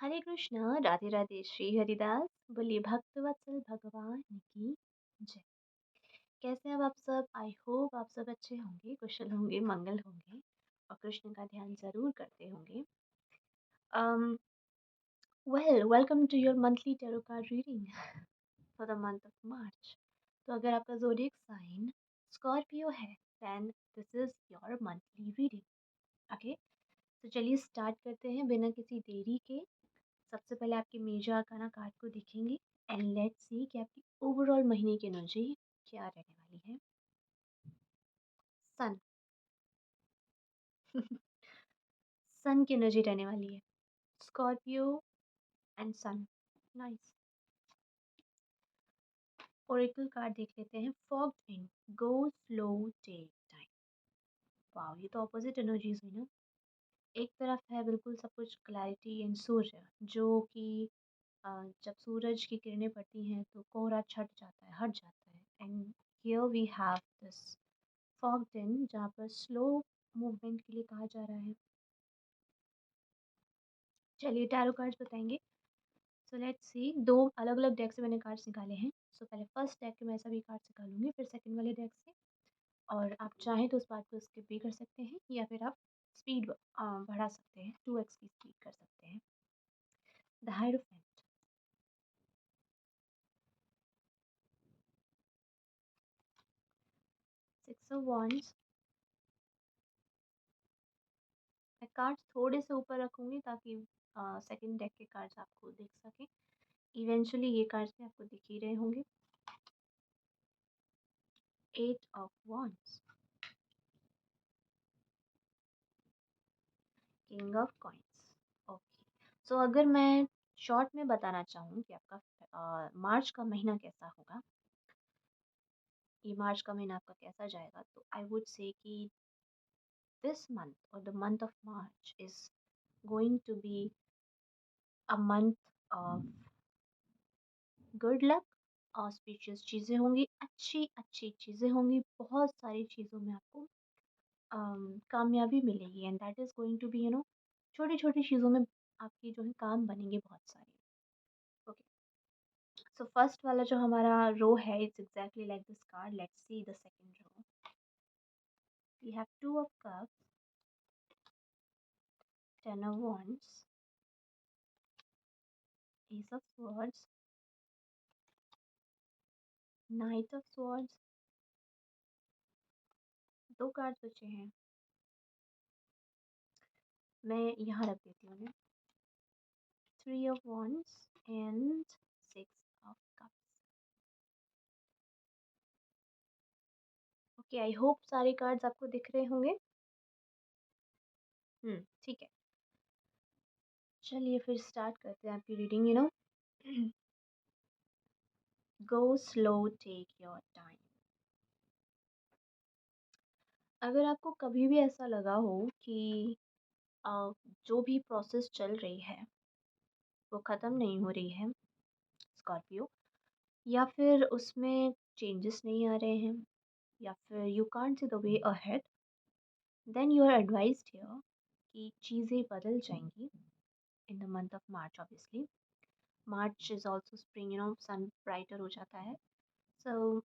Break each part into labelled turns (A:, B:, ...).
A: हरे कृष्णा, राधे राधे, श्री हरिदास। बोलिए भक्तवत्सल भगवान की जय। कैसे हैं अब आप सब? आई होप आप सब अच्छे होंगे, कुशल होंगे, मंगल होंगे और कृष्ण का ध्यान जरूर करते होंगे। um welcome to your monthly tarot card reading for the month of March. तो अगर आपका ज़ोडिएक साइन स्कॉर्पियो है, then this is your monthly reading. Okay, तो चलिए स्टार्ट करते हैं बिना किसी देरी के। सबसे पहले आपके मेजर आर्काना कार्ड को देखेंगे एंड लेट्स सी कि आपकी ओवरऑल महीने की एनर्जी क्या रहने वाली है। सन सन की एनर्जी रहने वाली है। Scorpio and sun, nice. Oracle card देख लेते हैं। Fogged in, go slow, take time. Wow, ये तो ऑपोजिट एनर्जीज हुई ना। एक तरफ है बिल्कुल सब कुछ क्लैरिटी एंड सूर्य, जो कि जब सूरज की किरणें पड़ती हैं तो कोहरा छट जाता है, हट जाता है। And here we have this fogged in, जहाँ पर स्लो मूवमेंट के लिए कहा जा रहा है। चलिए टैरो कार्ड्स बताएंगे। सो लेट्स सी, दो अलग अलग डेक से मैंने कार्ड्स निकाले हैं। सो पहले फर्स्ट डेक के मैं सभी कार्ड्स निकालूंगी, फिर सेकंड वाले डेक से। और आप चाहें तो उस पार्ट को स्किप भी कर सकते हैं या फिर आप स्पीड बढ़ा सकते हैं, 2x की स्पीड कर सकते हैं। The hierophant, six of wands। मैं कार्ड्स थोड़े से ऊपर रखूंगी ताकि सेकंड डेक के कार्ड्स आपको दिख सके। इवेंचुअली ये कार्ड्स भी आपको दिख ही रहे होंगे। Eight of wands, king of coins. Okay, so अगर मैं शॉर्ट में बताना चाहूँ कि आपका मार्च का महीना कैसा होगा, ये मार्च का महीना आपका कैसा जाएगा, तो आई वुड से कि this month or the month of March is going to be a month of good luck. Auspicious चीज़ें होंगी, अच्छी अच्छी चीज़ें होंगी, बहुत सारी चीज़ों में आपको कामयाबी मिलेगी। And that is going to be छोटी छोटी चीज़ों में आपकी जो है काम बनेंगे बहुत सारे। ओके, सो फर्स्ट वाला जो हमारा रो है, it's exactly like this card. Let's see the second row. We have two of cups, ten of wands, ace of swords, knight of swords। दो कार्ड बचे हैं, मैं यहाँ रख देती हूँ उन्हें। Three of wands and six of cups. Okay, I hope सारे कार्ड्स आपको दिख रहे होंगे। ठीक है, चलिए फिर स्टार्ट करते हैं आपकी reading. Go slow, take your time. अगर आपको कभी भी ऐसा लगा हो कि जो भी प्रोसेस चल रही है वो ख़त्म नहीं हो रही है, स्कॉर्पियो, या फिर उसमें चेंजेस नहीं आ रहे हैं, या फिर you can't see the way ahead, then you are advised here कि चीज़ें बदल जाएंगी in the month of March. Obviously March is also spring, sun brighter हो जाता है। सो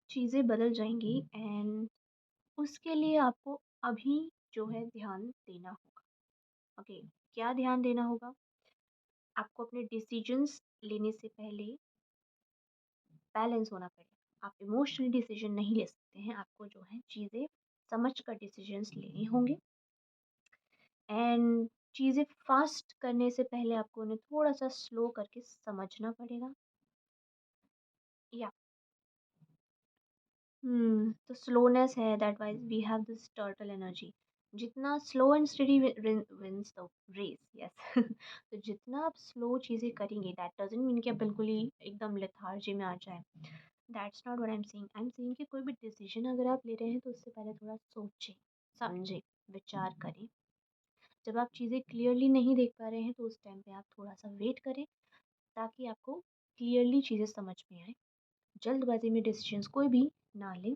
A: चीज़ें बदल जाएंगी एंड उसके लिए आपको अभी जो है ध्यान देना होगा। ओके, क्या ध्यान देना होगा? आपको अपने डिसीजंस लेने से पहले बैलेंस होना पड़ेगा। आप इमोशनल डिसीजन नहीं ले सकते हैं, आपको जो है चीज़ें समझ कर डिसीजंस लेने होंगे। एंड चीज़ें फास्ट करने से पहले आपको उन्हें थोड़ा सा स्लो करके समझना पड़ेगा। या तो स्लोनेस है, that wise we have this turtle energy. जितना slow and steady wins the race, yes. तो जितना आप स्लो चीज़ें करेंगे, दैट डजंट मीन कि आप बिल्कुल ही एकदम लेथार्जी में आ जाए। That's not what I am saying. I am saying कि कोई भी डिसीजन अगर आप ले रहे हैं तो उससे पहले थोड़ा सोचें, समझें, विचार करें। जब आप चीज़ें क्लियरली नहीं देख पा रहे हैं तो उस टाइम पे आप थोड़ा सा वेट करें, ताकि आपको क्लियरली चीज़ें समझ में आए। जल्दबाजी में डिसीजंस कोई भी ना लें,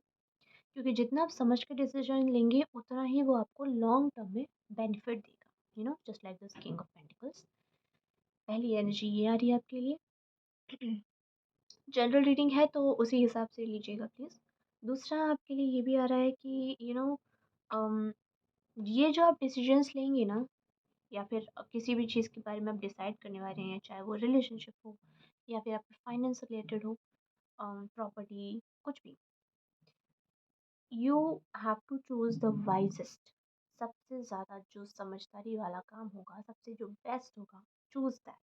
A: क्योंकि जितना आप समझ के डिसीजन लेंगे उतना ही वो आपको लॉन्ग टर्म में बेनिफिट देगा। Just like this king of pentacles, पहली एनर्जी ये आ रही है आपके लिए। जनरल रीडिंग है तो उसी हिसाब से लीजिएगा प्लीज़। दूसरा आपके लिए ये भी आ रहा है कि अम, ये जो आप डिसीजंस लेंगे ना, या फिर किसी भी चीज़ के बारे में आप डिसाइड करने वाले हैं, चाहे वो रिलेशनशिप हो या फिर आपके फाइनेंस से रिलेटेड हो, प्रॉपर्टी, कुछ भी, you have to choose the wisest. सबसे ज़्यादा जो समझदारी वाला काम होगा, सबसे जो बेस्ट होगा, चूज़ दैट।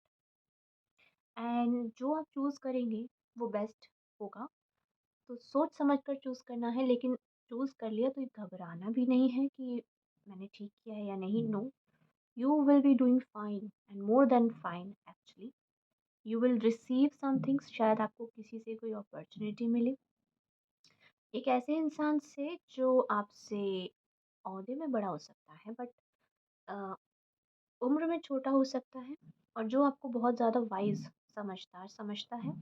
A: एंड जो आप चूज़ करेंगे वो बेस्ट होगा। तो सोच समझ कर चूज़ करना है, लेकिन चूज़ कर लिया तो ये घबराना भी नहीं है कि मैंने ठीक किया है या नहीं। No, you will be doing fine and more than fine actually. You will receive somethings, शायद आपको किसी से कोई अपॉर्चुनिटी मिले, एक ऐसे इंसान से जो आपसे ओहदे में बड़ा हो सकता है बट उम्र में छोटा हो सकता है, और जो आपको बहुत ज़्यादा वाइज समझदार समझता है।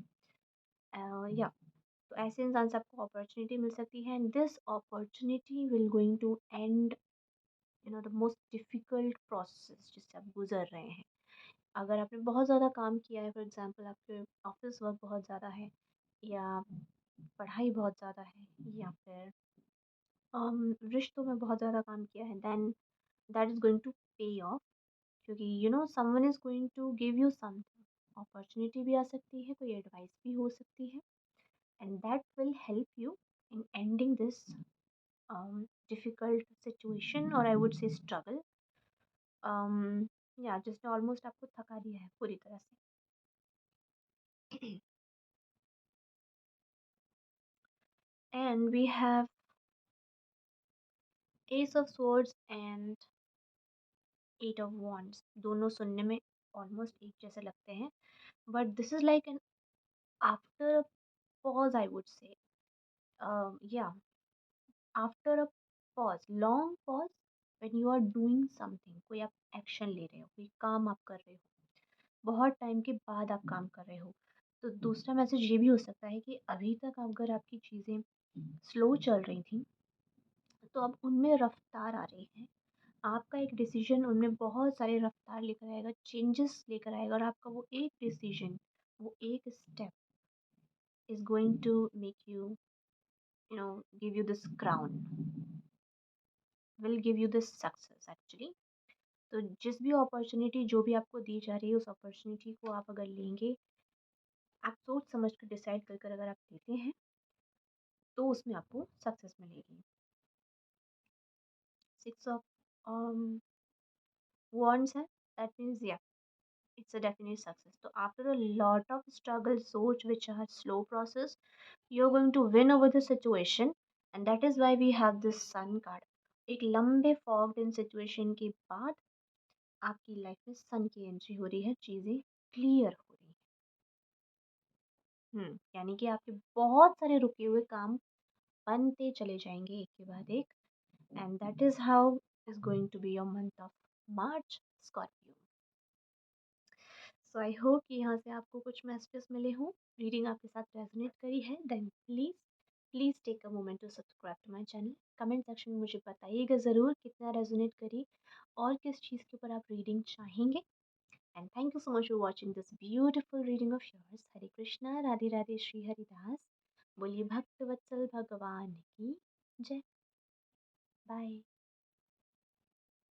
A: या तो ऐसे इंसान से आपको अपॉर्चुनिटी मिल सकती है, and this opportunity will going to end the most difficult process जिससे आप गुजर रहे हैं। अगर आपने बहुत ज़्यादा काम किया है, फॉर एग्जांपल आपके ऑफिस वर्क बहुत ज़्यादा है, या पढ़ाई बहुत ज़्यादा है, या फिर रिश्तों में बहुत ज़्यादा काम किया है, then that is going to pay off. क्योंकि someone is going to give you something, opportunity भी आ सकती है, कोई एडवाइस भी हो सकती है, and that will help you in ending this difficult situation, और आई वुड से स्ट्रगल, या जिसने ऑलमोस्ट आपको थका दिया है पूरी तरह से। And we have ace of swords and eight of wands। दोनों सुनने में ऑलमोस्ट एक जैसे लगते हैं, but this is like an after pause, I would say. Yeah, after a pause, long pause, when you are doing something, कोई आप action ले रहे हो, कोई काम आप कर रहे हो, बहुत टाइम के बाद आप काम कर रहे हो, तो दूसरा मैसेज ये भी हो सकता है कि अभी तक अगर आपकी चीज़ें स्लो चल रही थी, तो अब उनमें रफ्तार आ रही है। आपका एक डिसीजन उनमें बहुत सारे रफ्तार लेकर आएगा, चेंजेस लेकर आएगा, और आपका वो एक डिसीजन, वो एक step is going to make you give you this crown, will give you this success actually। तो जिस भी अपॉर्चुनिटी जो भी आपको दी जा रही है, उस अपॉर्चुनिटी को आप अगर लेंगे, आप सोच समझ कर डिसाइड कर कर अगर आप लेते हैं, तो उसमें आपको सक्सेस मिलेगी। 6 of wands है, that means yeah, it's a definite success। तो after a lot of struggle, सोच, which are slow process, you're going to win over the situation, and that is why we have this sun card। एक लंबे fogged in situation के बाद आपकी life में सन की entry हो रही है, चीज़ें क्लियर हो रही हैं। यानी कि आपके बहुत सारे रुके हुए काम बनते चले जाएंगे एक के बाद एक, and that is how is going to be your month of March, Scorpio. So I hope कि यहाँ से आपको कुछ मैसेजेस मिले हों, रीडिंग आपके साथ रेजोनेट करी है, then please please take a moment to subscribe to my channel. Comment section में मुझे बताइएगा ज़रूर कितना रेजोनेट करी, और किस चीज़ के ऊपर आप रीडिंग चाहेंगे। And thank you so much for watching this beautiful reading of yours। हरे कृष्णा, राधे राधे, श्री हरिदास। बोलिए भक्त वत्सल भगवान की जय। बाय।